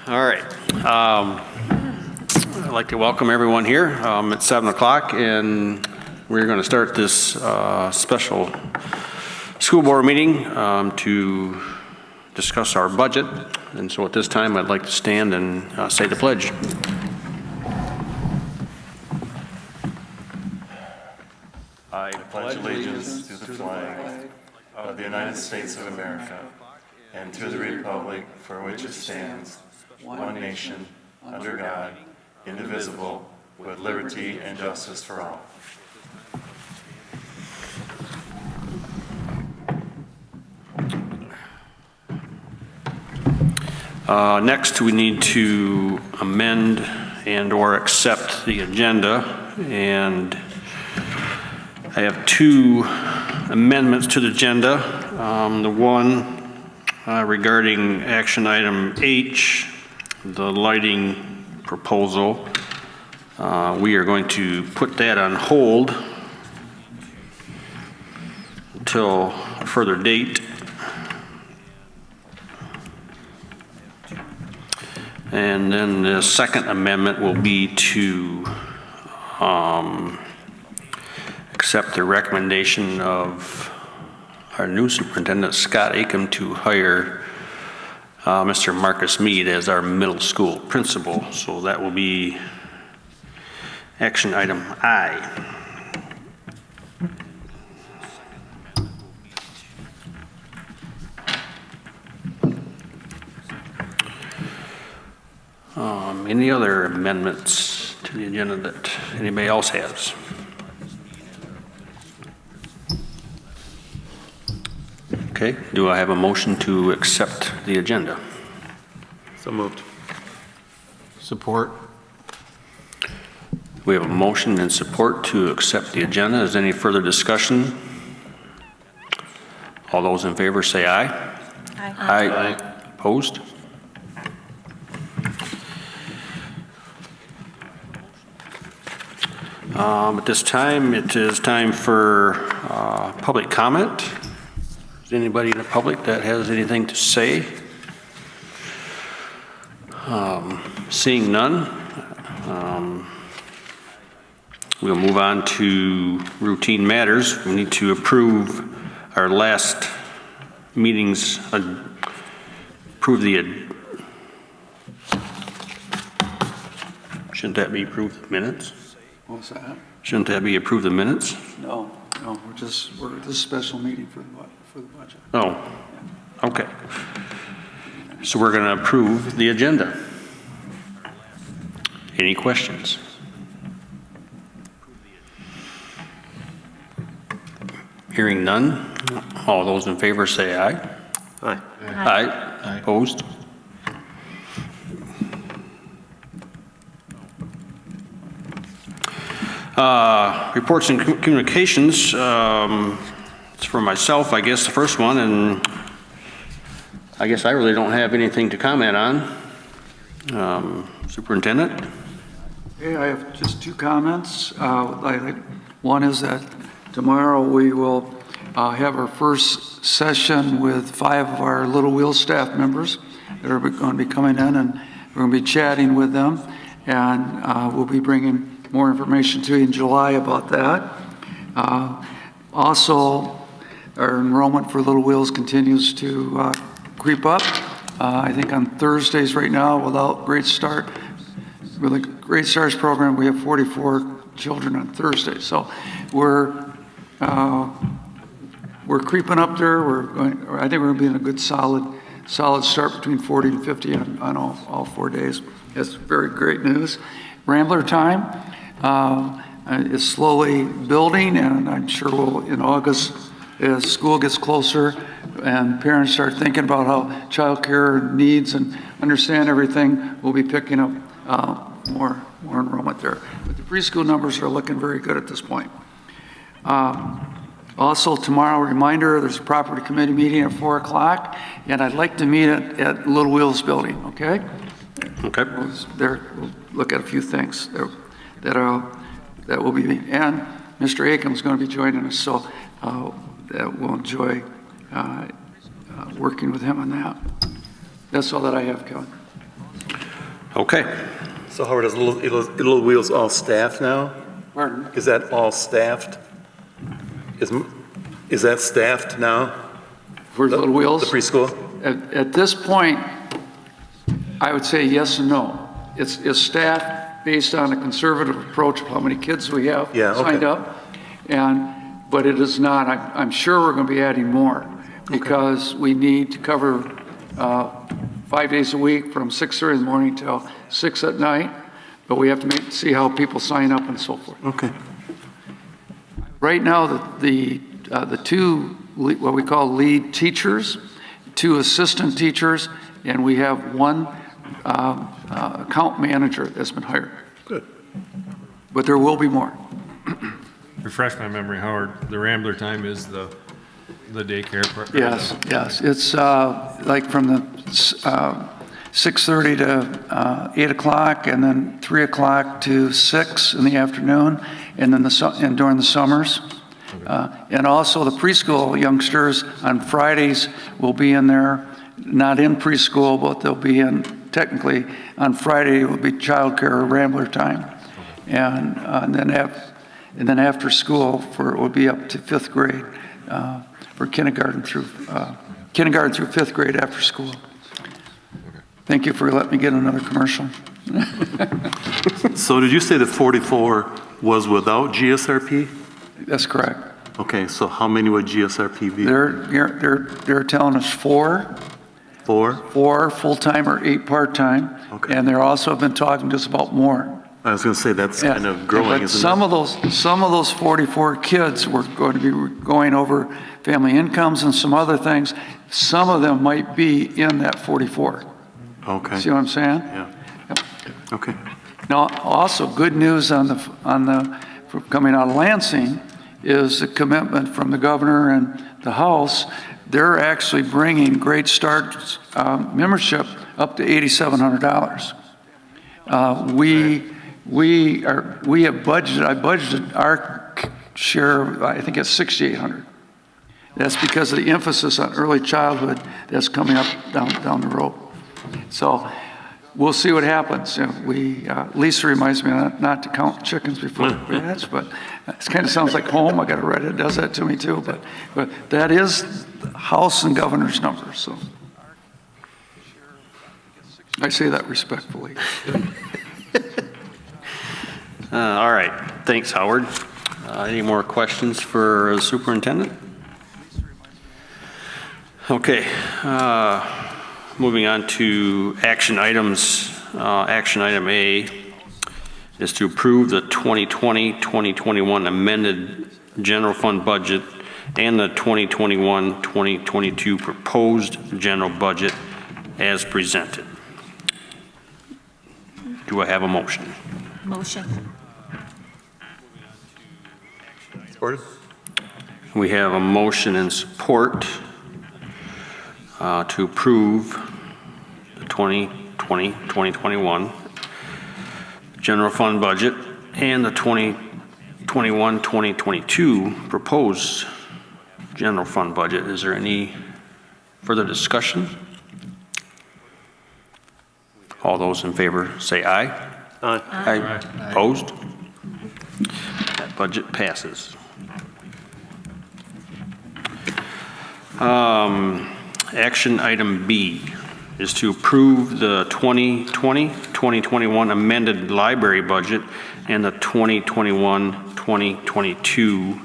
All right. I'd like to welcome everyone here. It's 7 o'clock, and we're going to start this special school board meeting to discuss our budget. And so at this time, I'd like to stand and say the pledge. I pledge allegiance to the flag of the United States of America and to the republic for which it stands, one nation, under God, indivisible, with liberty and justice for all. Next, we need to amend and or accept the agenda, and I have two amendments to the agenda. The one regarding action item H, the lighting proposal. We are going to put that on hold until a further date. And then the second amendment will be to accept the recommendation of our new superintendent, Scott Acom, to hire Mr. Marcus Mead as our middle school principal. So that will be action item I. Any other amendments to the agenda that anybody else has? Okay, do I have a motion to accept the agenda? So moved. Support. We have a motion and support to accept the agenda. Is there any further discussion? All those in favor say aye. Aye. Aye. Opposed? At this time, it is time for public comment. Is there anybody in the public that has anything to say? Seeing none, we'll move on to routine matters. We need to approve our last meeting's, shouldn't that be approved minutes? What's that? Shouldn't that be approved the minutes? No, this is a special meeting for the budget. Oh, okay. So we're going to approve the agenda. Any questions? Hearing none, all those in favor say aye. Aye. Aye. Opposed? Reports and communications. It's for myself, I guess, the first one, and I guess I really don't have anything to comment on. Superintendent? Okay, I have just two comments. One is that tomorrow we will have our first session with 5 of our Little Wheel staff members that are going to be coming in, and we're going to be chatting with them, and we'll be bringing more information to you in July about that. Also, our enrollment for Little Wheels continues to creep up. I think on Thursdays right now, without Great Start, with a Great Starts program, we have 44 children on Thursday. So we're creeping up there. I think we're going to be in a good solid start between 40 and 50 on all 4 days. That's very great news. Rambler time is slowly building, and I'm sure we'll, in August, as school gets closer and parents start thinking about how childcare needs and understand everything, we'll be picking up more enrollment there. But the preschool numbers are looking very good at this point. Also tomorrow, reminder, there's a property committee meeting at 4 o'clock, and I'd like to meet at Little Wheels building, okay? Okay. We'll look at a few things that will be, and Mr. Acom is going to be joining us, so that we'll enjoy working with him on that. That's all that I have, Kevin. Okay. So Howard, is Little Wheels all staffed now? Pardon? Is that all staffed? Is that staffed now? For Little Wheels? The preschool? At this point, I would say yes and no. It's staffed based on a conservative approach of how many kids we have signed up. But it is not, I'm sure we're going to be adding more because we need to cover 5 days a week from 6:30 in the morning till 6 at night. But we have to see how people sign up and so forth. Okay. Right now, the two, what we call lead teachers, 2 assistant teachers, and we have 1 account manager that's been hired. Good. But there will be more. Refresh my memory, Howard. The Rambler time is the daycare part. Yes, yes. It's like from the 6:30 to 8 o'clock, and then 3 o'clock to 6 in the afternoon, and then and during the summers. And also the preschool youngsters on Fridays will be in there, not in preschool, but they'll be in, technically, on Friday it will be childcare or Rambler time. And then after school, it will be up to 5th grade for kindergarten through 5th grade after school. Thank you for letting me get another commercial. So did you say that 44 was without GSRP? That's correct. Okay, so how many would GSRP be? They're telling us 4 full-time or 8 part-time. Okay. And they're also have been talking to us about more. I was going to say that's kind of growing, But isn't some it? of those 44 kids were going to be going over family incomes and some other things. Some of them might be in that 44. Okay. See what I'm saying? Yeah. Okay. Now, also good news coming out of Lansing is the commitment from the governor and the House. They're actually bringing Great Start membership up to $8,700. We have budgeted. I budgeted our share. I think it's $6,800. That's because of the emphasis on early childhood that's coming up down the road. So we'll see what happens. Lisa reminds me not to count chickens before we hatch, but it kind of sounds like home. I got a redhead does that to me too. But that is House and governor's number. So I say that respectfully. All right. Thanks, Howard. Any more questions for the superintendent? Okay. Moving on to action items. Action item A is to approve the 2020-2021 amended general fund budget and the 2021-2022 proposed general budget as presented. Do I have a motion? Motion. Supported? We have a motion and support to approve the 2020-2021 general fund budget and the 2021-2022 proposed general fund budget. Is there any further discussion? All those in favor say aye. Aye. Aye. Opposed? That budget passes. Action item B is to approve the 2020-2021 amended library budget and the 2021-2022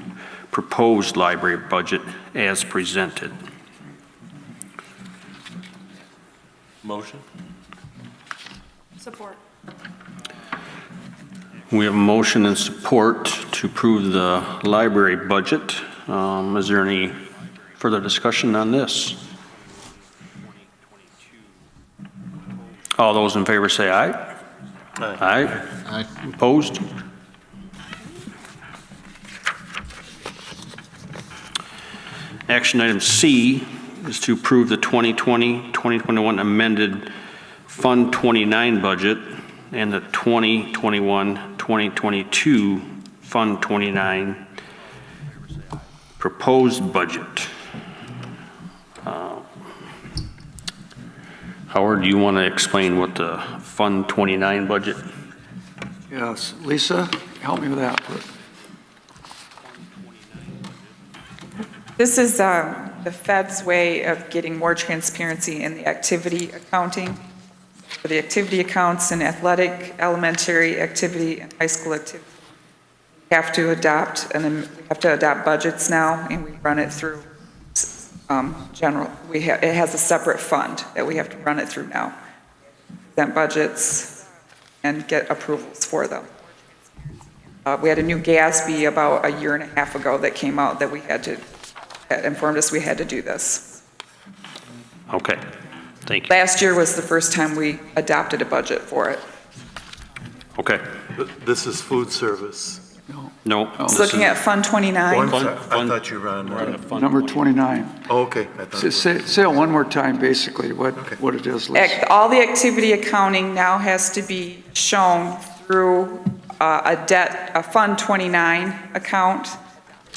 proposed library budget as presented. Motion? Support. We have a motion and support to approve the library budget. Is there any further discussion on this? All those in favor say aye. Aye. Aye. Opposed? Action item C is to approve the 2020-2021 amended Fund 29 budget and the 2021-2022 Fund 29 proposed budget. Howard, do you want to explain what the Fund 29 budget? Yes, Lisa, help me with that. This is the Fed's way of getting more transparency in the activity accounting. For the activity accounts in athletic, elementary activity, and high school activity, we have to adopt budgets now, and we run it through general. It has a separate fund that we have to run it through now. Present budgets and get approvals for them. We had a new GASB about a year and a half ago that came out that informed us we had to do this. Okay, thank you. Last year was the first time we adopted a budget for it. Okay, This is food service. no. It's looking at Fund 29. I thought you were on. Number 29. Oh, okay. I thought. Say it one more time, basically, what it is, Lisa. All the activity accounting now has to be shown through a Fund 29 account,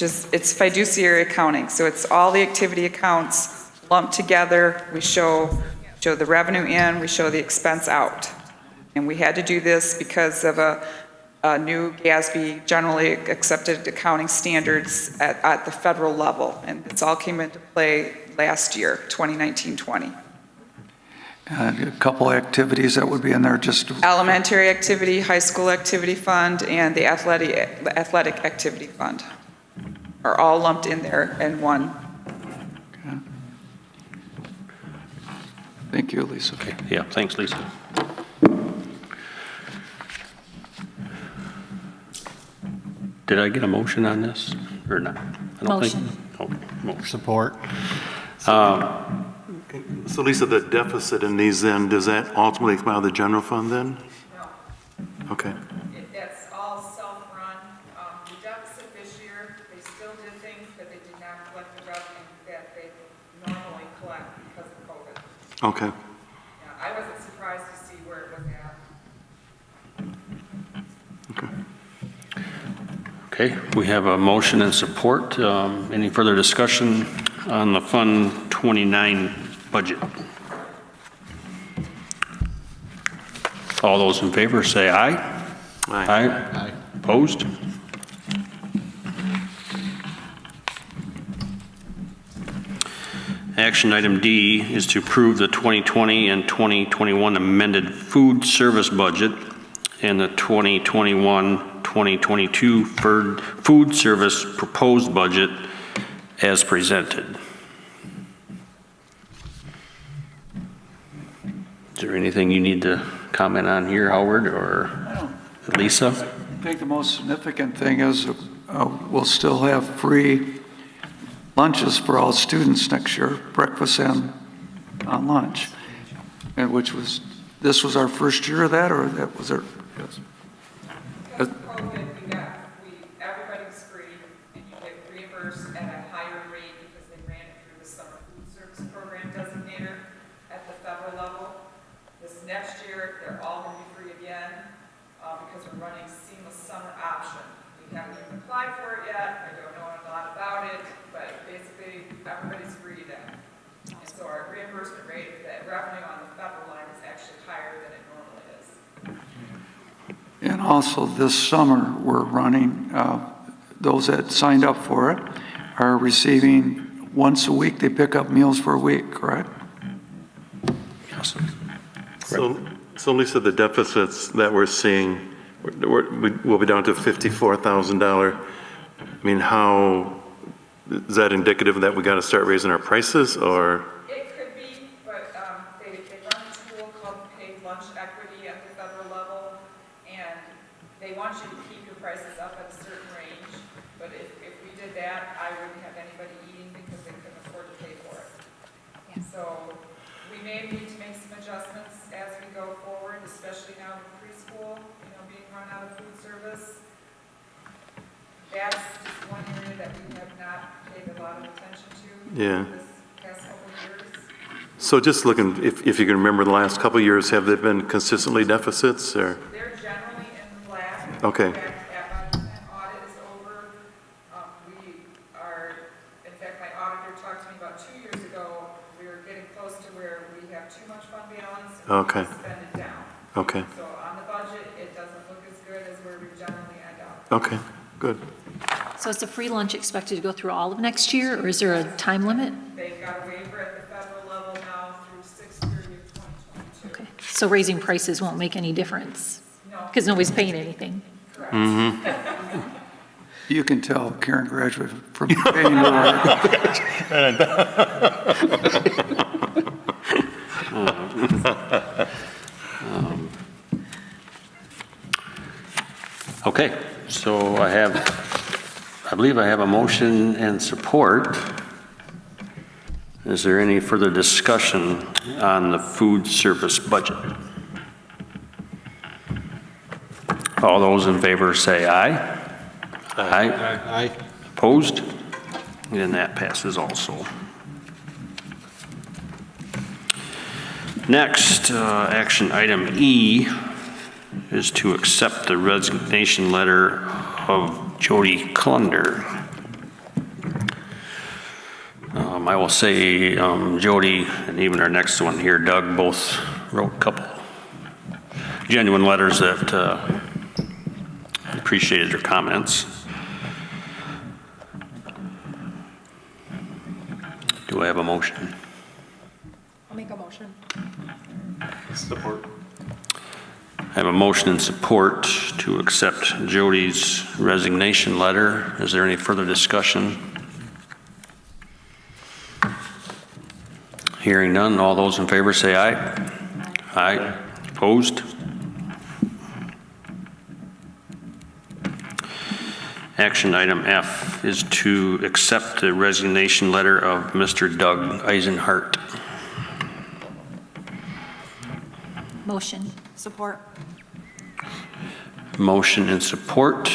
it's fiduciary accounting. So it's all the activity accounts lumped together. We show the revenue in, we show the expense out. And we had to do this because of a new GASB, generally accepted accounting standards at the federal level. And it's all came into play last year, 2019-20. And a couple activities that would be in there, just Elementary activity, high school activity fund, and the athletic activity fund are all lumped in there in one. okay. Thank you, Lisa. Okay, yeah, thanks, Lisa. Did I get a motion on this or not? I don't think. Okay, motion. Support. So Lisa, the deficit in these then, does that ultimately come out of the general fund then? No. Okay. That's all self-run. The deficit this year, they still did things, but they did not collect the revenue that they normally collect because of COVID. Okay. Yeah, I wasn't surprised to see where it was at. Okay. Okay, we have a motion and support. Any further discussion on the Fund 29 budget? All those in favor say aye. Aye. Aye. Opposed? Action item D is to approve the 2020 and 2021 amended food service budget and the 2021-2022 food service proposed budget as presented. Is there anything you need to comment on here, Howard or Lisa? I think the most significant thing is we'll still have free lunches for all students next year, breakfast and lunch. And this was our first year of that, or that was our? Yes. Because of COVID, everybody was free, and you get reimbursed at a higher rate because they ran it through the summer food service program designator at the federal level. This next year, they're all going to be free again because we're running seamless summer option. We haven't even applied for it yet. I don't know a lot about it, but basically everybody's free then. And so our reimbursement rate, that revenue on the federal line is actually higher than it normally is. And also this summer, we're running, those that signed up for it are receiving once a week, they pick up meals for a week, correct? So Lisa, the deficits that we're seeing, we'll be down to $54,000. I mean, how, is that indicative that we got to start raising our prices, or? It could be, but they run a tool called paid lunch equity at the federal level, and they want you to keep your prices up at a certain range. But if we did that, I wouldn't have anybody eating because they couldn't afford to pay for it. Yeah. So we may need to make some adjustments as we go forward, especially now with preschool, being run out of food service. That's just one area that we have not paid a lot of attention to this past couple of years. So just looking, if you can remember the last couple of years, have there been consistently deficits, or? They're generally in the black. Okay. In fact, my audit is over. In fact, my auditor talked to me about 2 years ago. We were getting close to where we have too much fund balance. and Okay. Spend it down. Okay, So on the budget, it doesn't look as good as where we generally end up. okay, good. So is the free lunch expected to go through all of next year, or is there a time limit? They've got a waiver at the federal level now through 6/30/2022. Okay, so raising prices won't make any difference? Because nobody's paying anything? You can tell Karen graduated from McBain. Okay, so I believe I have a motion and support. Is there any further discussion on the food service budget? All those in favor say aye. Aye. Aye. Opposed? And that passes also. Next, action item E is to accept the resignation letter of Jody Clunder. I will say Jody and even our next one here, Doug, both wrote a couple genuine letters that appreciated their comments. Do I have a motion? I'll make a motion. Support. I have a motion and support to accept Jody's resignation letter. Is there any further discussion? Hearing none, all those in favor say aye. Aye. Opposed? Action item F is to accept the resignation letter of Mr. Doug Eisenhart. Motion. Support. Motion and support.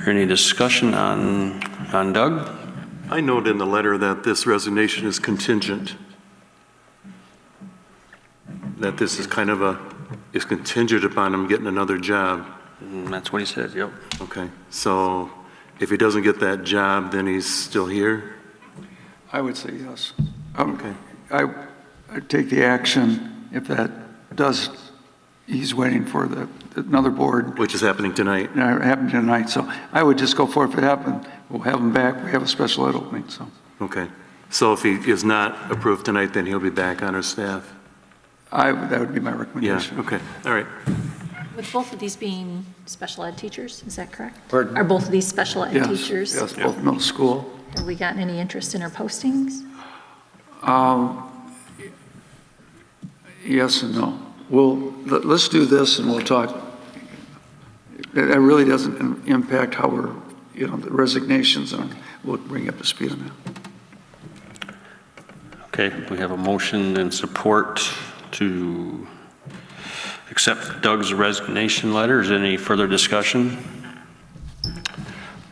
Any discussion on Doug? I note in the letter that this resignation is contingent. That this is kind of is contingent upon him getting another job. That's what he said, yep. Okay, so if he doesn't get that job, then he's still here? I would say yes. Okay. I'd take the action if that does, he's waiting for another board. Which is happening tonight? Happened tonight, so I would just go for it if it happened. We'll have him back, we have a special ed opening, so. Okay, so if he is not approved tonight, then he'll be back on our staff? That would be my Yeah, recommendation. okay, all right. With both of these being special ed teachers, is that correct? Pardon? Are both of these special ed Yes, teachers? yes, both middle school. Have we gotten any interest in our postings? Yes and no. Let's do this and we'll talk. That really doesn't impact how we're, the resignations, and we'll bring you up to speed on that. Okay, we have a motion and support to accept Doug's resignation letter. Is there any further discussion?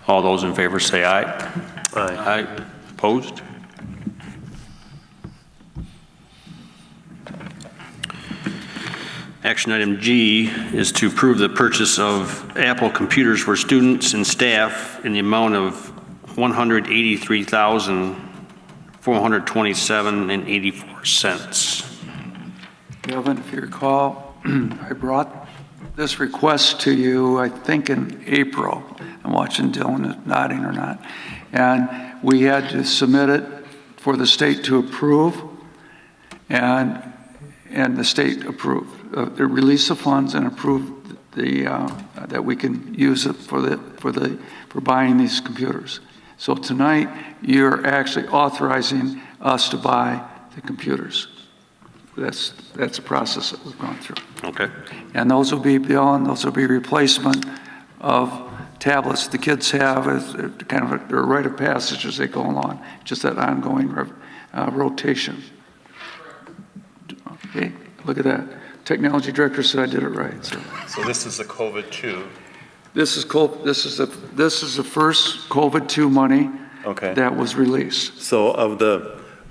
All those in favor say aye. Aye. Aye. Opposed? Action item G is to approve the purchase of Apple computers for students and staff in the amount of $183,427.84. Kevin, if you recall, I brought this request to you, I think in April. I'm watching Dylan nodding or not. And we had to submit it for the state to approve, and the state approved. The release of funds and approved that we can use it for buying these computers. So tonight, you're actually authorizing us to buy the computers. That's a process that we've gone through. Okay. And those will be, Bill, those will be replacement of tablets the kids have as kind of a rite of passage as they go along, just that ongoing rotation. Okay, look at that. Technology director said I did it right. So this is the COVID-2? This is the first COVID-2 money Okay. that was released. So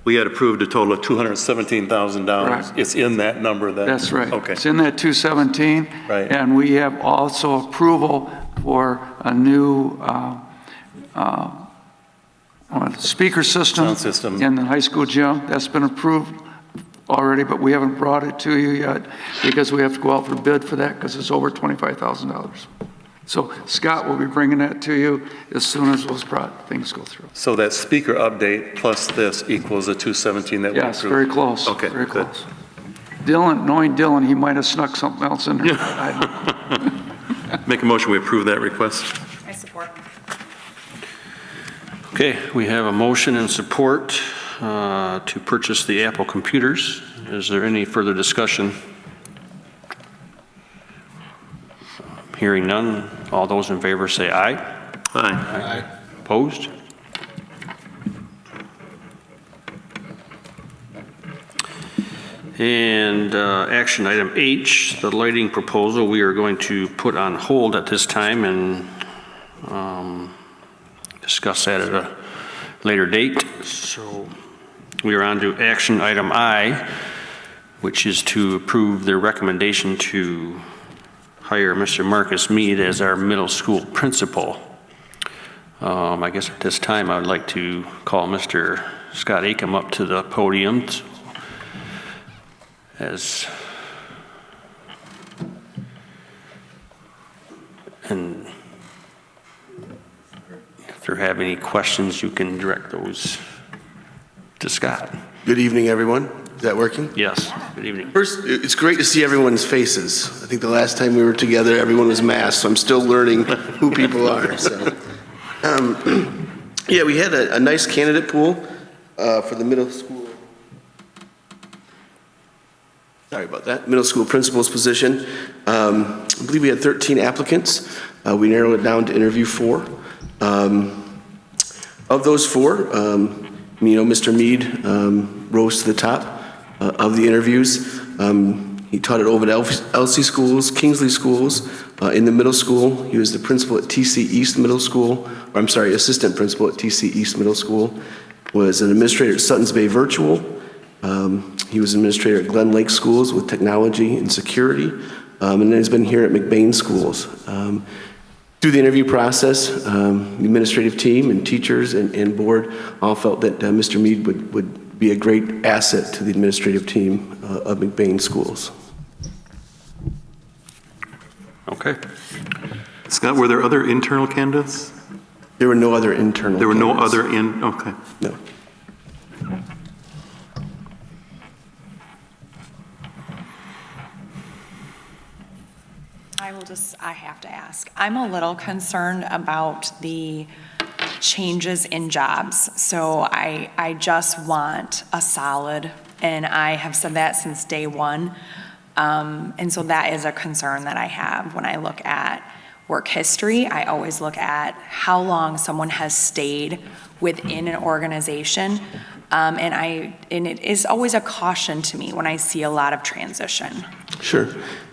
we had approved a total of $217,000. Right. It's in that number then? That's right. Okay. It's in that 217. Right. And we have also approval for a new speaker system. Sound system. In the high school gym. That's been approved already, but we haven't brought it to you yet because we have to go out for bid for that because it's over $25,000. So Scott will be bringing that to you as soon as those things go through. So that speaker update plus this equals the 217 that we approved? Yes, very close. Okay, very good. close. Dylan, knowing Dylan, he might have snuck something else in there. I don't- Make a motion, we approve that request? I support. Okay, we have a motion and support to purchase the Apple computers. Is there any further discussion? Hearing none, all those in favor say aye. Aye. Opposed? And action item H, the lighting proposal, we are going to put on hold at this time and discuss that at a later date. So we are on to action item I, which is to approve the recommendation to hire Mr. Marcus Mead as our middle school principal. I guess at this time, I would like to call Mr. Scott Acom up to the podium and if there have any questions, you can direct those to Scott. Good evening, everyone. Is that working? Yes, good evening. First, it's great to see everyone's faces. I think the last time we were together, everyone was masked, so I'm still learning who people are. So, yeah, we had a nice candidate pool for the middle school. Sorry about that. Middle school principal's position. I believe we had 13 applicants. We narrowed it down to interview 4. Of those 4, Mr. Mead rose to the top of the interviews. He taught at Ovid Elsie Schools, Kingsley Schools. In the middle school, he was the principal at TC East Middle School, or I'm sorry, assistant principal at TC East Middle School. Was an administrator at Suttons Bay Virtual. He was an administrator at Glen Lake Schools with technology and security. And then he's been here at McBain Schools. Through the interview process, the administrative team and teachers and board all felt that Mr. Mead would be a great asset to the administrative team of McBain Schools. Okay. Scott, were there other internal candidates? There were no other internal There were no candidates. okay. No. I have to ask. I'm a little concerned about the changes in jobs. So I just want a solid, and I have said that since day one. And so that is a concern that I have when I look at work history. I always look at how long someone has stayed within an organization. And it is always a caution to me when I see a lot of transition. Sure.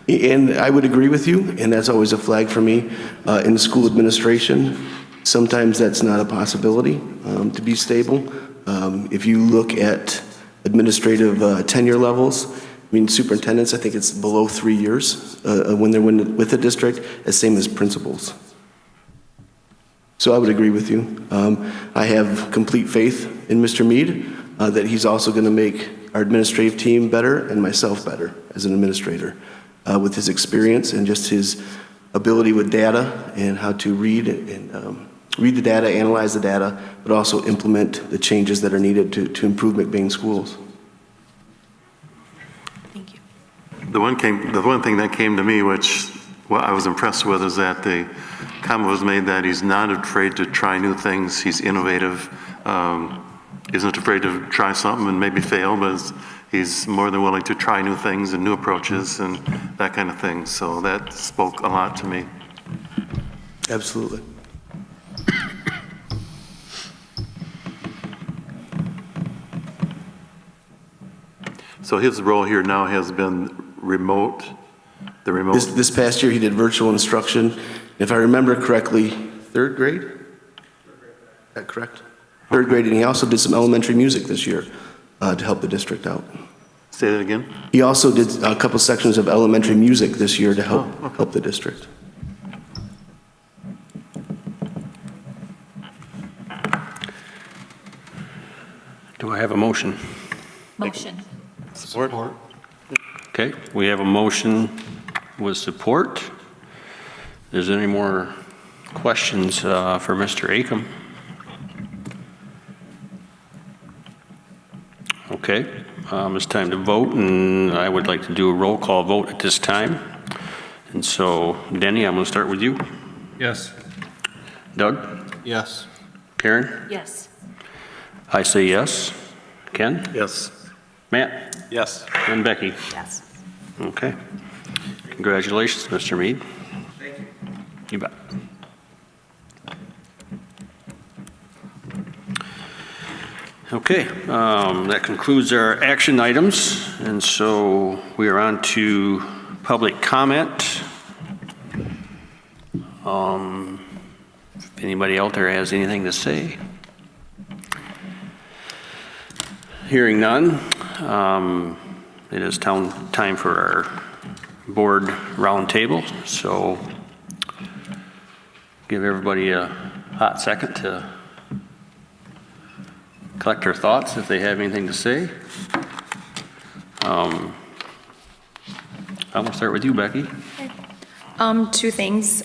And I would agree with you, and that's always a flag for me. In school administration, sometimes that's not a possibility to be stable. If you look at administrative tenure levels, superintendents, I think it's below 3 years when they're with the district, as same as principals. So I would agree with you. I have complete faith in Mr. Mead that he's also going to make our administrative team better and myself better as an administrator with his experience and just his ability with data and how to read the data, analyze the data, but also implement the changes that are needed to improve McBain schools. Thank you. The one thing that came to me, which I was impressed with, is that the comment was made that he's not afraid to try new things. He's innovative, isn't afraid to try something and maybe fail, but he's more than willing to try new things and new approaches and that kind of thing. So that spoke a lot to me. Absolutely. So his role here now has been remote, the remote. This past year, he did virtual instruction. If I remember correctly, 3rd grade? Is that correct? 3rd grade, and he also did some elementary music this year to help the district out. Say that again? He also did a couple sections of elementary music this year to help the district. Do I have a motion? Motion. Support. Okay, we have a motion with support. Is there any more questions for Mr. Acom? Okay, it's time to vote, and I would like to do a roll call vote at this time. And so, Denny, I'm going to start with you. Yes. Doug? Yes. Karen? Yes. I say yes. Ken? Yes. Matt? Yes. And Becky? Yes. Okay. Congratulations, Mr. Mead. Thank you. You bet. Okay, that concludes our action items, and so we are on to public comment. If anybody out there has anything to say. Hearing none, it is time for our board roundtable, so give everybody a hot second to collect their thoughts if they have anything to say. I'm going to start with you, Becky. Two things.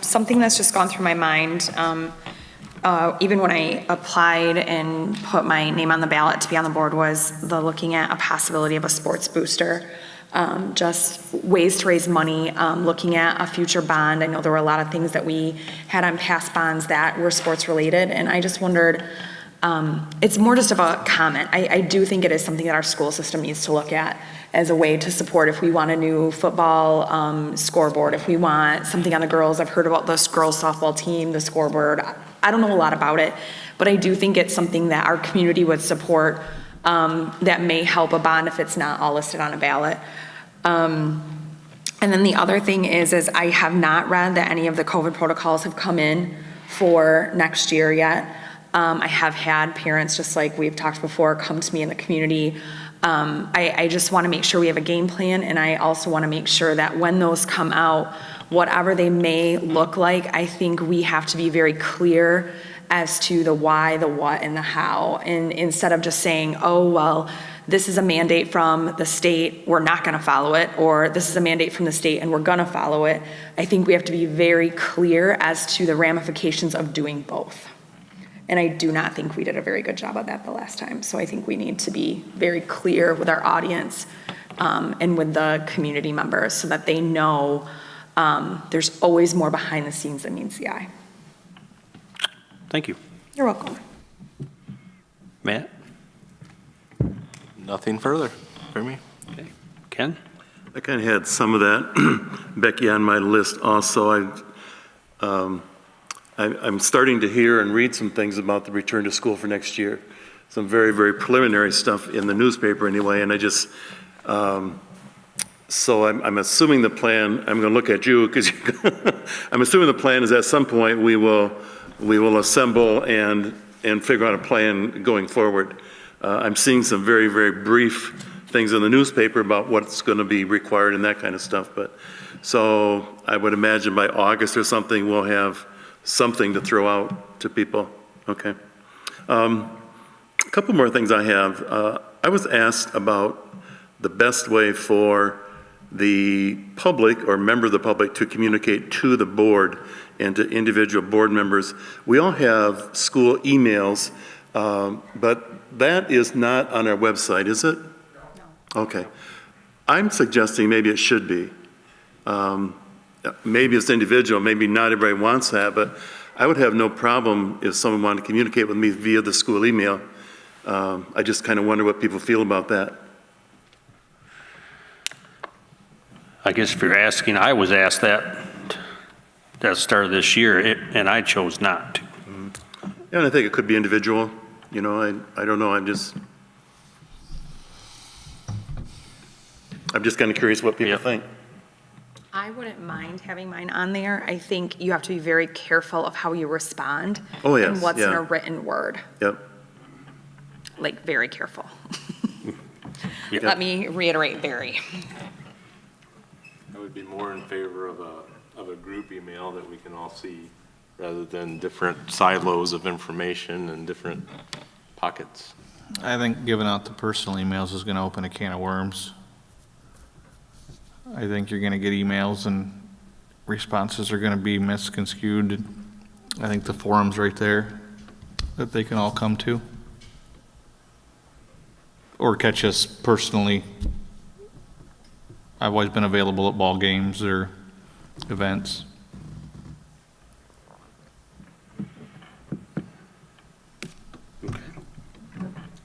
Something that's just gone through my mind, even when I applied and put my name on the ballot to be on the board, was the looking at a possibility of a sports booster. Just ways to raise money, looking at a future bond. I know there were a lot of things that we had on past bonds that were sports related, and I just wondered, it's more just of a comment. I do think it is something that our school system needs to look at as a way to support if we want a new football scoreboard, if we want something on the girls. I've heard about this girls softball team, the scoreboard. I don't know a lot about it, but I do think it's something that our community would support that may help a bond if it's not all listed on a ballot. And then the other thing is I have not read that any of the COVID protocols have come in for next year yet. I have had parents, just like we've talked before, come to me in the community. I just want to make sure we have a game plan, and I also want to make sure that when those come out, whatever they may look like, I think we have to be very clear as to the why, the what, and the how. And instead of just saying, oh, well, this is a mandate from the state, we're not going to follow it, or this is a mandate from the state and we're going to follow it, I think we have to be very clear as to the ramifications of doing both. And I do not think we did a very good job of that the last time. So I think we need to be very clear with our audience and with the community members so that they know there's always more behind the scenes than meets the eye. Thank you. You're welcome. Matt? Nothing further for me. Okay. Ken? I kind of had some of that, Becky, on my list also. I'm starting to hear and read some things about the return to school for next year. Some very, very preliminary stuff in the newspaper anyway, and I just, so I'm assuming the plan, I'm going to look at you because I'm assuming the plan is at some point we will assemble and figure out a plan going forward. I'm seeing some very, very brief things in the newspaper about what's going to be required and that kind of stuff. But so I would imagine by August or something, we'll have something to throw out to people. Okay. A couple more things I have. I was asked about the best way for the public or member of the public to communicate to the board and to individual board members. We all have school emails, but that is not on our website, is it? No. Okay. I'm suggesting maybe it should be. Maybe it's individual, maybe not everybody wants that, but I would have no problem if someone wanted to communicate with me via the school email. I just kind of wonder what people feel about that. I guess if you're asking, I was asked that at the start of this year, and I chose not to. Yeah, and I think it could be individual. You know, I don't know. I'm just kind of curious what people think. I wouldn't mind having mine on there. I think you have to be very careful of how you respond. Oh, yes, and what's yeah. in a written word. Yep. Like, very careful. Yep. Let me reiterate, very. I would be more in favor of a group email that we can all see rather than different silos of information and different pockets. I think giving out the personal emails is going to open a can of worms. I think you're going to get emails and responses are going to be misconstrued. I think the forum's right there that they can all come to. Or catch us personally. I've always been available at ball games or events.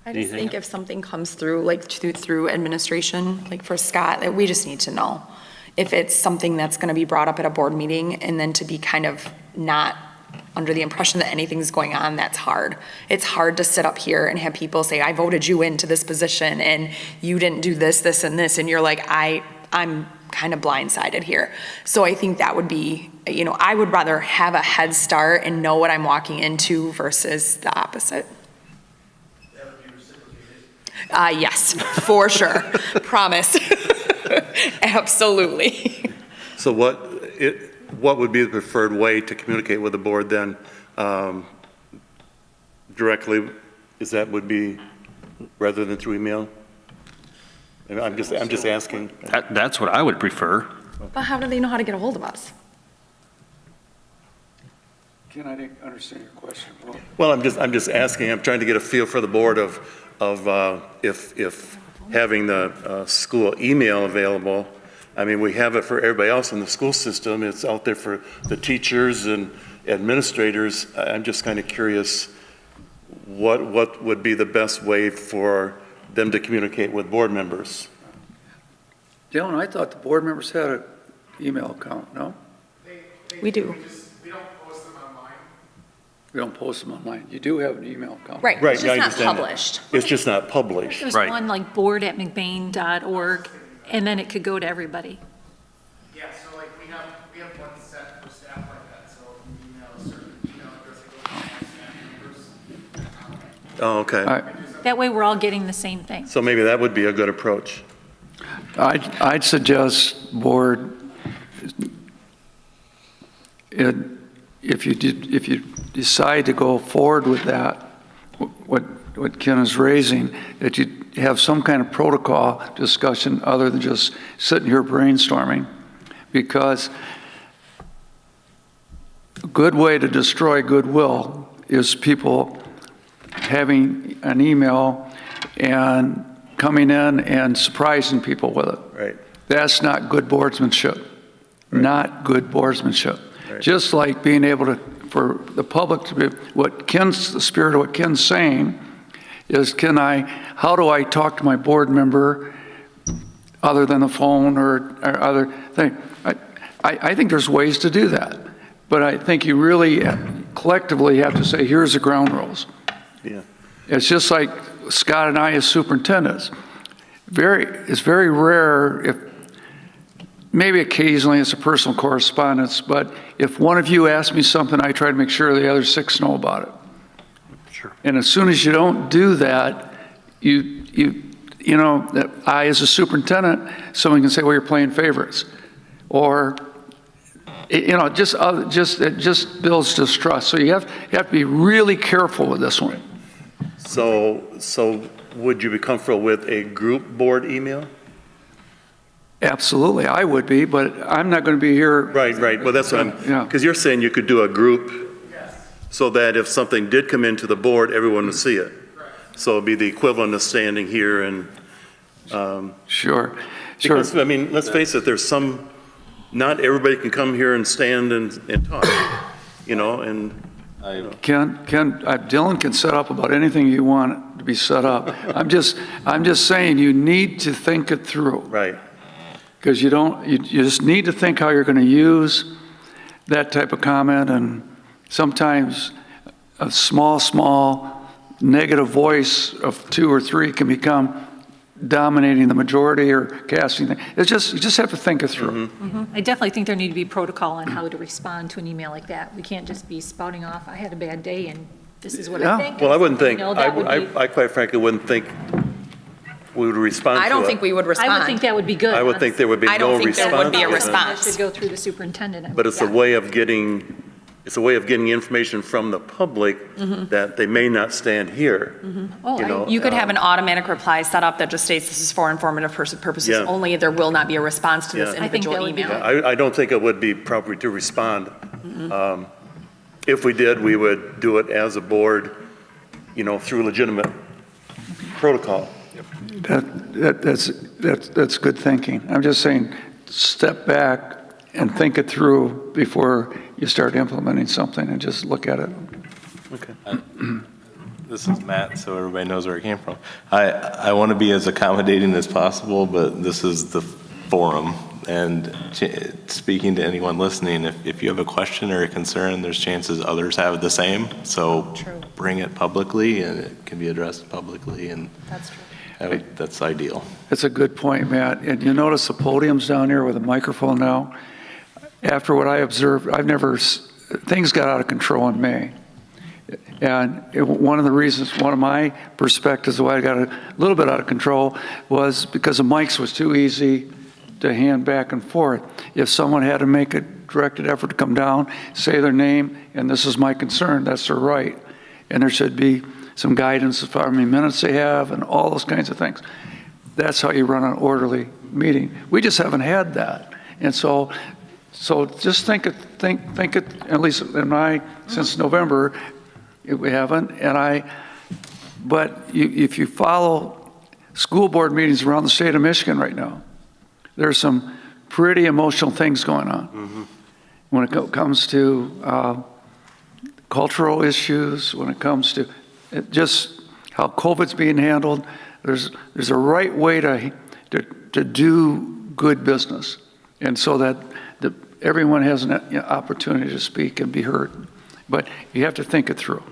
I just think if something comes through, like through administration, like for Scott, that we just need to know. If it's something that's going to be brought up at a board meeting and then to be kind of not under the impression that anything's going on, that's hard. It's hard to sit up here and have people say, I voted you into this position and you didn't do this, this, and this. And you're like, I'm kind of blindsided here. So I think that would be, I would rather have a head start and know what I'm walking into versus the opposite. Yes, for sure. Promise. Absolutely. So what would be the preferred way to communicate with the board then? Directly, would be rather than through email? And I'm just asking. That's what I would prefer. But how do they know how to get a hold of us? Ken, I didn't understand your question. Well, I'm just asking, I'm trying to get a feel for the board of if having the school email available. I mean, we have it for everybody else in the school system. It's out there for the teachers and administrators. I'm just kind of curious what would be the best way for them to communicate with board members? Dylan, I thought the board members had an email account, no? We do. We don't post them online. We don't post them online. You do have an email account. Right, Right, it's yeah, I just not understand that. published. It's just not published. There's Right. one like board@mcbain.org, and then it could go to everybody. Yeah, so like we have one set for staff like that, so if you email a certain email address, it goes to all staff members. Oh, okay. I- That way, we're all getting the same thing. So maybe that would be a good approach. I'd suggest, board, if you decide to go forward with that, what Ken is raising, that you have some kind of protocol discussion other than just sitting here brainstorming, because a good way to destroy goodwill is people having an email and coming in and surprising people with it. Right. That's not good boardsmanship. Not good boardsmanship. Right. Just like being able to, for the public to be, the spirit of what Ken's saying is, how do I talk to my board member other than the phone or other thing? I think there's ways to do that. But I think you really collectively have to say, here's the ground rules. Yeah. It's just like Scott and I as superintendents. It's very rare, if maybe occasionally it's a personal correspondence, but if one of you asks me something, I try to make sure the other 6 know about it. Sure. And as soon as you don't do that, that I as a superintendent, someone can say, well, you're playing favorites. Or, it just builds distrust. So you have to be really careful with this one. So would you be comfortable with a group board email? Absolutely, I would be, but I'm not going to be here. Right. Well, that's what Yeah. because you're saying you could do a group so that if something did come into the board, everyone would see it. So it'd be the equivalent of standing here and. Sure. Because, I mean, let's face it, not everybody can come here and stand and talk, and. Ken, Dylan can set up about anything you want to be set up. I'm just saying you need to think it through. Right. Because you just need to think how you're going to use that type of comment, and sometimes a small negative voice of 2 or 3 can become dominating the majority or casting. You just have to think it through. I definitely think there need to be protocol on how to respond to an email like that. We can't just be spouting off, I had a bad day and this is what Yeah. I think. Well, I wouldn't think, that would be- I quite frankly wouldn't think we would respond to it. I don't think we would respond. I would think that would be good. I would think there would be I don't no think there response. would be a to that. response. It should go through the superintendent. But it's a way of getting it's a way of getting information from the public that they may not stand here. Oh, You know, you could have an automatic reply set up that just states this is for informative purposes Yeah. only. There will not be a response to this Yeah. I think that individual would be email. I don't think it would be appropriate to respond. If we did, we would do it as a board, you know, through legitimate protocol. That's good thinking. I'm just saying, step back and think it through before you start implementing something, and just look at it. This is Matt, so everybody knows where it came from. I want to be as accommodating as possible, but this is the forum. And speaking to anyone listening, if you have a question or a concern, there's chances others have the same. So bring it publicly, and it can be addressed publicly, and That's true. that's ideal. That's a good point, Matt. And you notice the podiums down here with a microphone now? After what I observed, things got out of control in May. And one of the reasons, one of my perspectives why I got a little bit out of control was because the mics was too easy to hand back and forth. If someone had to make a directed effort to come down, say their name, and this is my concern, that's their right. And there should be some guidance as far as how many minutes they have and all those kinds of things. That's how you run an orderly meeting. We just haven't had that. And so just think it, at least since November, we haven't. But if you follow school board meetings around the state of Michigan right now, there's some pretty emotional things going on when it comes to cultural issues, when it comes to just how COVID's being handled. There's a right way to do good business, and so that everyone has an opportunity to speak and be heard. But you have to think it through.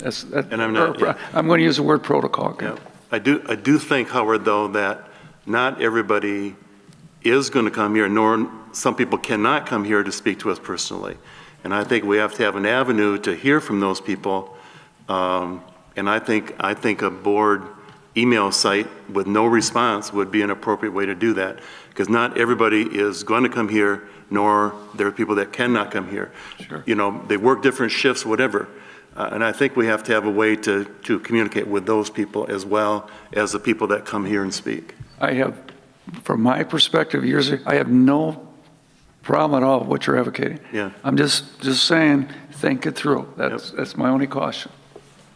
I'm going to use the word protocol. Yeah. I do think, Howard, though, that not everybody is going to come here, nor some people cannot come here to speak to us personally. And I think we have to have an avenue to hear from those people. And I think a board email site with no response would be an appropriate way to do that, because not everybody is going to come here, nor there are people that cannot come here. Sure. You know, they work different shifts, whatever. And I think we have to have a way to communicate with those people as well as the people that come here and speak. I have, from my perspective, I have no problem at all with what you're advocating. Yeah. I'm just saying, think it through. That's my only caution.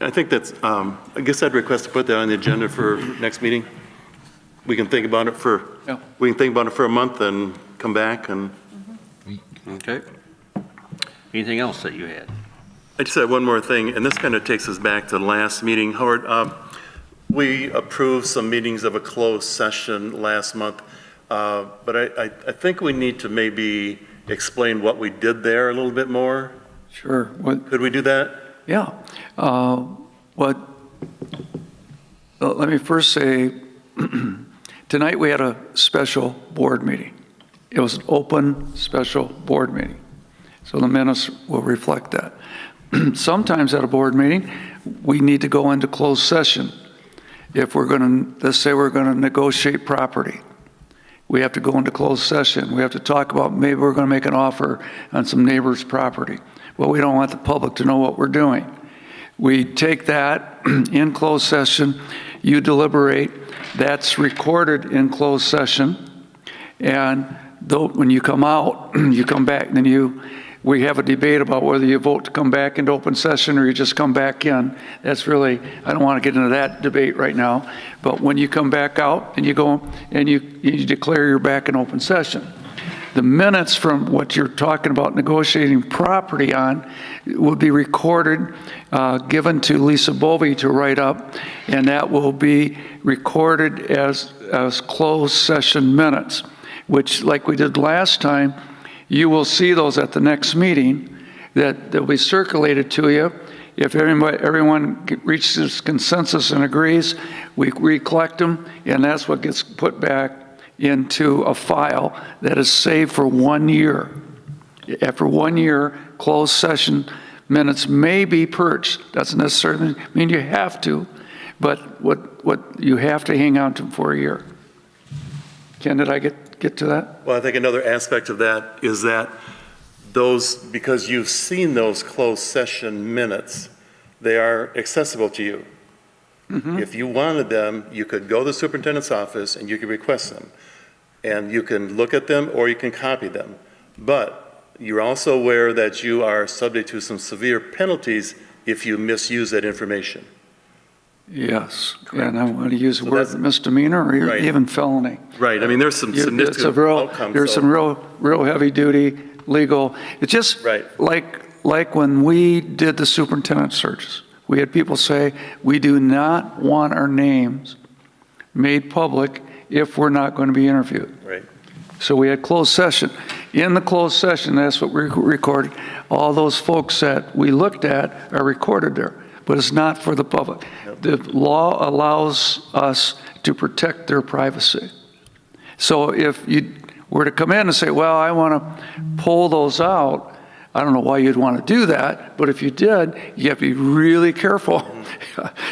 I think that's, I guess I'd request to put that on the agenda for next meeting. We can think about it for a month and come back and. Okay. Anything else that you had? I just had one more thing, and this kind of takes us back to the last meeting. Howard, we approved some meetings of a closed session last month, but I think we need to maybe explain what we did there a little bit more. Sure. Could we do that? Yeah. Let me first say, tonight we had a special board meeting. It was an open special board meeting. So the minutes will reflect that. Sometimes at a board meeting, we need to go into closed session. If we're going to, let's say we're going to negotiate property, we have to go into closed session. We have to talk about maybe we're going to make an offer on some neighbor's property. Well, we don't want the public to know what we're doing. We take that in closed session, you deliberate, that's recorded in closed session, and when you come out, you come back, then we have a debate about whether you vote to come back into open session or you just come back in. That's really, I don't want to get into that debate right now, but when you come back out and you go and you declare you're back in open session, the minutes from what you're talking about negotiating property on will be recorded, given to Lisa Bovey to write up, and that will be recorded as closed session minutes, which, like we did last time, you will see those at the next meeting, that they'll be circulated to you. If everyone reaches consensus and agrees, we recollect them, and that's what gets put back into a file that is saved for 1 year. After 1 year, closed session minutes may be purged. Doesn't necessarily mean you have to, but what you have to hang on to for a year. Ken, did I get to that? Well, I think another aspect of that is that those, because you've seen those closed session minutes, they are accessible to you. If you wanted them, you could go to the superintendent's office and you could request them. And you can look at them or you can copy them. But you're also aware that you are subject to some severe penalties if you misuse that information. Yes, and I want to use the So word that's- misdemeanor or Right. even felony. Right, I mean, there's some It's a significant real, outcomes. there's so- some real heavy-duty legal, it's just Right. like when we did the superintendent searches. We had people say, we do not want our names made public if we're not going to be interviewed. Right. So we had closed session. In the closed session, that's what we recorded. All those folks that we looked at are recorded there, but it's not for the public. The law allows us to protect their privacy. So if you were to come in and say, well, I want to pull those out, I don't know why you'd want to do that, but if you did, you have to be really careful.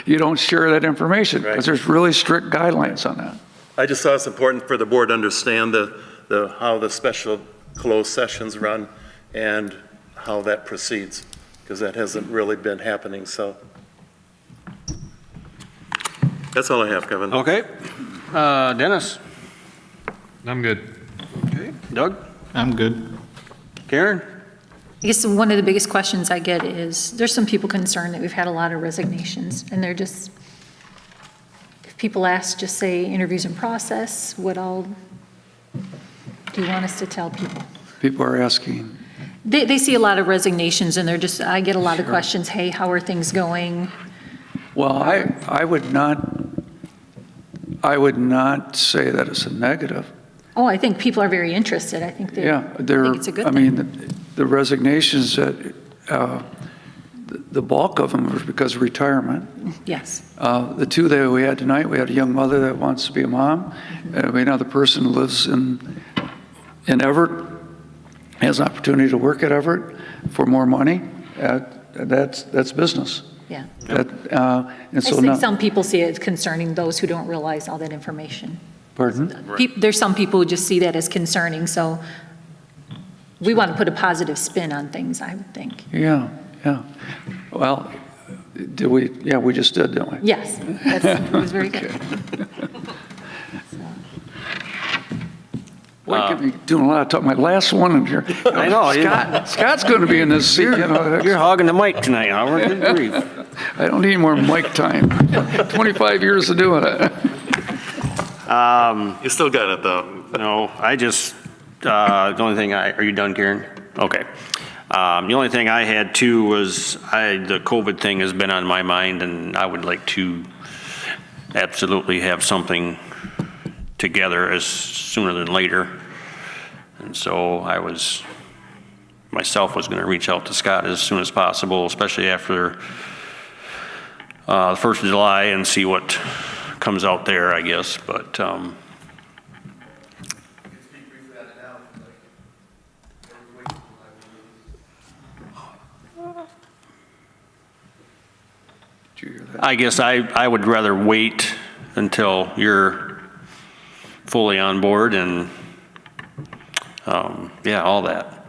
You don't share that information because there's really strict guidelines on that. I just thought it's important for the board to understand how the special closed sessions run and how that proceeds, because that hasn't really been happening, so. That's all I have, Kevin. Okay. Dennis? I'm good. Okay. Doug? I'm good. Karen? I guess one of the biggest questions I get is, there's some people concerned that we've had a lot of resignations, and they're just, if people ask, just say interviews in process, what all do you want us to tell people? People are asking. They see a lot of resignations, and they're just, I get a lot of questions, hey, how are things going? Well, I would not say that it's a negative. Oh, I think people are very interested. I think Yeah, I think it's a good thing. the resignations that, the bulk of them was because of retirement. Yes. The two that we had tonight, we had a young mother that wants to be a mom. We had another person who lives in Everett, has an opportunity to work at Everett for more money. That's business. Yeah. And I so think now, some people see it as concerning, those who don't realize all that information. pardon? There's some people who just see that as concerning, so we want to put a positive spin on things, I would think. Yeah. Well, did we? Yeah, we just did, didn't we? Yes, it was very good. Boy, I could be doing a lot of talking. My last one in here. I know. Scott's going to be in this seat. You're hogging the mic tonight, Howard. Good grief. I don't need more mic time. 25 years of doing it. You still got it, though. No, I just, the only thing are you done, Karen? Okay. The only thing I had too was the COVID thing has been on my mind, and I would like to absolutely have something together as sooner than later. And so I myself was going to reach out to Scott as soon as possible, especially after the 1st of July, and see what comes out there, I guess. But Did you hear that? I guess I would rather wait until you're fully on board and, yeah, all that.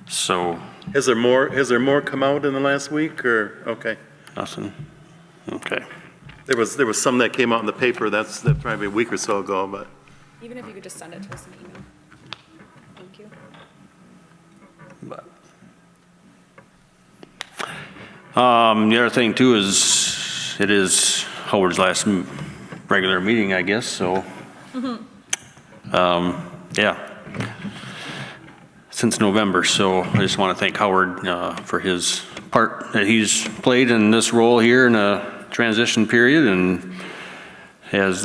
So, Has there more come out in the last week, or, okay? nothing? Okay. There was some that came out in the paper, that's probably a week or so ago, but. Even if you could just send it to us in email. Thank you. But, the other thing too is, it is Howard's last regular meeting, I guess, so. Yeah. Since November, so I just want to thank Howard for his part that he's played in this role here in a transition period, and has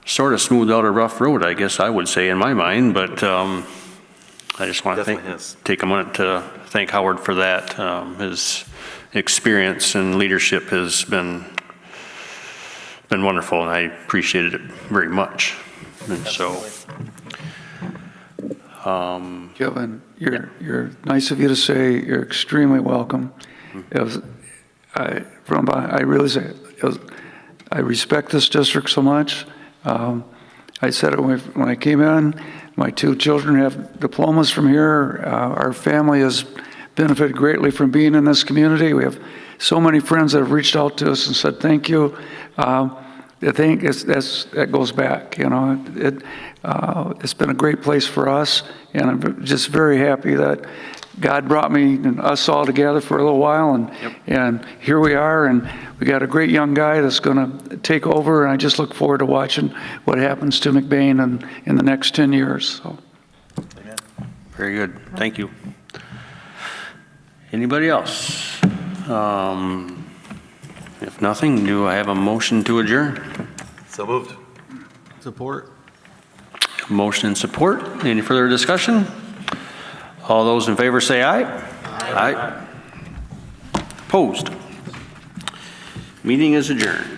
sort of smoothed out a rough road, I guess I would say, in my mind, but I just want Definitely to has. take a minute to thank Howard for that. His experience and leadership has been wonderful, and I appreciated it very much. And so, Kevin, you're nice of you to say. You're extremely welcome. It was, I really say it was, I respect this district so much. I said it when I came in, my 2 children have diplomas from here. Our family has benefited greatly from being in this community. We have so many friends that have reached out to us and said thank you. I think that goes back, you know. It's been a great place for us, and I'm just very happy that God brought me and us all together for a little while, and here we are, and we got a great young guy that's going to take over, and I just look forward to watching what happens to McBain in the next 10 years. So. Very good. Thank you. Anybody else? If nothing, do I have a motion to adjourn? So moved. Support. Motion and support. Any further discussion? All those in favor say aye. Aye. Opposed? Meeting is adjourned.